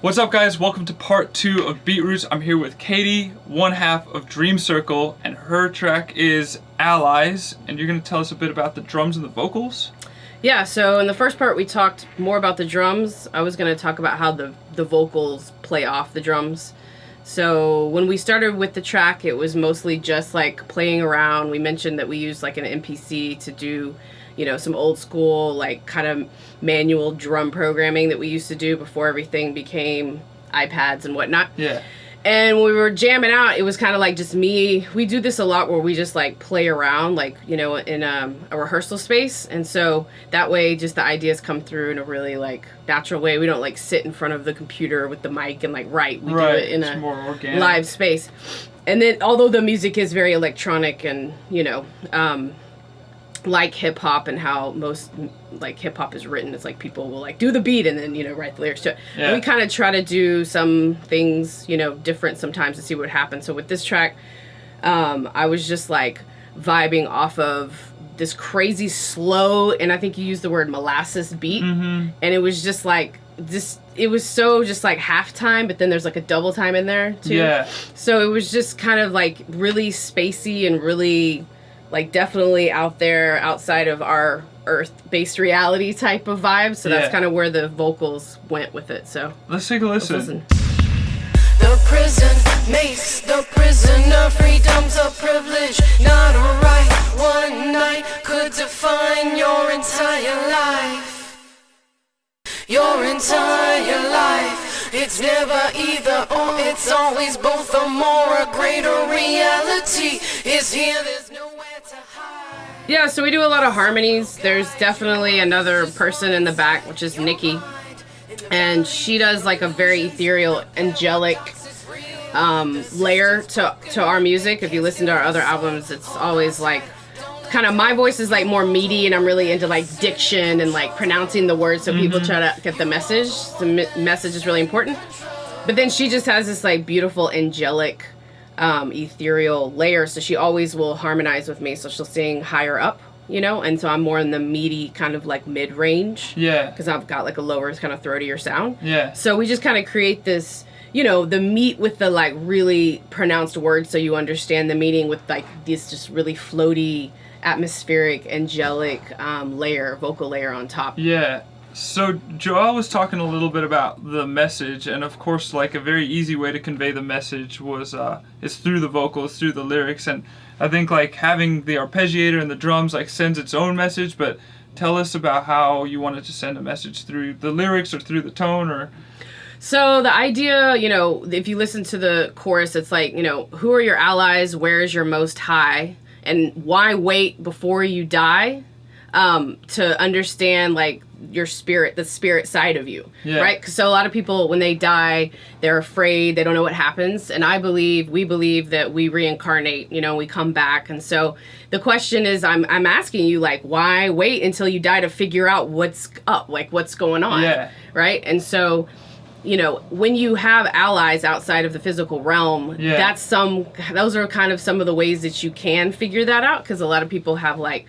What's up, guys? Welcome to part 2 of Beat Roots. I'm here with Katie, one half of Dream Circle, and her track is Allies, and you're going to tell us a bit about the drums and the vocals? Yeah, so in the first part we talked more about the drums. I was going to talk about how the vocals play off the drums. So when we started with the track, it was mostly just like playing around. We mentioned that we used like an MPC to do, you know, some old school like kind of manual drum programming that we used to do before everything became iPads and whatnot. Yeah. And when we were jamming out, it was kind of like just me. We do this a lot where we just like play around, like, you know, in a rehearsal space. And so that way just the ideas come through in a really like natural way. We don't like sit in front of the computer with the mic and like write. We do it in a more organic live space. And then although the music is very electronic and, you know, like hip hop and how most like hip hop is written, it's like people will like do the beat and then, you know, write the lyrics to it. Yeah. And we kind of try to do some things, you know, different sometimes to see what happens. So with this track, I was just like vibing off of this crazy slow, and I think you used the word molasses beat. Mm-hmm. And it was just like this. It was so just like halftime, but then there's like a double time in there too. Yeah. So it was just kind of like really spacey and really like definitely out there outside of our earth-based reality type of vibe. So that's kind of where the vocals went with it. So let's take a listen. The prison makes the prisoner, freedom's a privilege, not a right. One night could define your entire life. Your entire life. It's never either or, it's always both or more. A greater reality is here, there's nowhere to hide. Yeah, so we do a lot of harmonies. There's definitely another person in the back, which is Nikki. And she does like a very ethereal, angelic layer to our music. If you listen to our other albums, it's always like kind of my voice is like more meaty, and I'm really into like diction and like pronouncing the words so people try to get the message. The message is really important. But then she just has this like beautiful angelic ethereal layer, so she always will harmonize with me, so she'll sing higher up, you know, and so I'm more in the meaty kind of like mid-range, because I've got like a lower kind of throatier sound. So we just kind of create this, you know, the meat with the like really pronounced words so you understand the meaning, with like this just really floaty atmospheric angelic vocal layer on top. So Joel was talking a little bit about the message, and of course like a very easy way to convey the message was is through the vocals, through the lyrics. And I think like having the arpeggiator and the drums like sends its own message, but tell us about how you wanted to send a message through the lyrics or through the tone. Or so the idea, you know, if you listen to the chorus, it's like, you know, who are your allies, where is your most high, and why wait before you die, to understand like your spirit, the spirit side of you, right? Because so a lot of people, when they die, they're afraid, they don't know what happens. And we believe that we reincarnate, you know, we come back. And so the question is, I'm asking you, like, why wait until you die to figure out what's up, like what's going on, right? And so, you know, when you have allies outside of the physical realm, those are kind of some of the ways that you can figure that out, because a lot of people have like,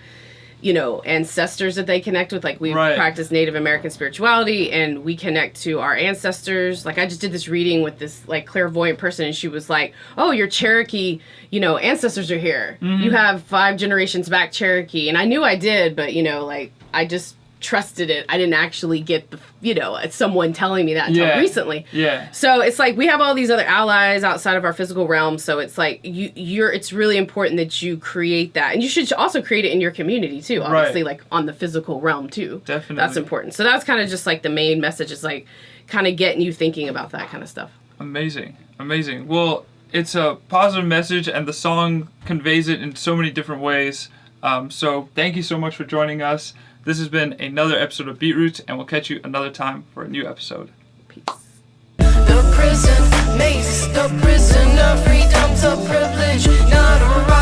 you know, ancestors that they connect with. Like we practice Native American spirituality, and we connect to our ancestors. Like I just did this reading with this like clairvoyant person, and she was like, oh, your Cherokee, you know, ancestors are here. You have 5 generations back Cherokee. And I knew I did, but, you know, like I just trusted it. I didn't actually get the, you know, someone telling me that until recently. So it's like we have all these other allies outside of our physical realm. So it's like it's really important that you create that, and you should also create it in your community too. Obviously, like on the physical realm too. Definitely, that's important. So that's kind of just like the main message, is like kind of getting you thinking about that kind of stuff. Amazing. Well, it's a positive message, and the song conveys it in so many different ways. So thank you so much for joining us. This has been another episode of Beat Roots, and we'll catch you another time for a new episode. Peace. The prison makes the prisoner, freedom's a privilege, not a right.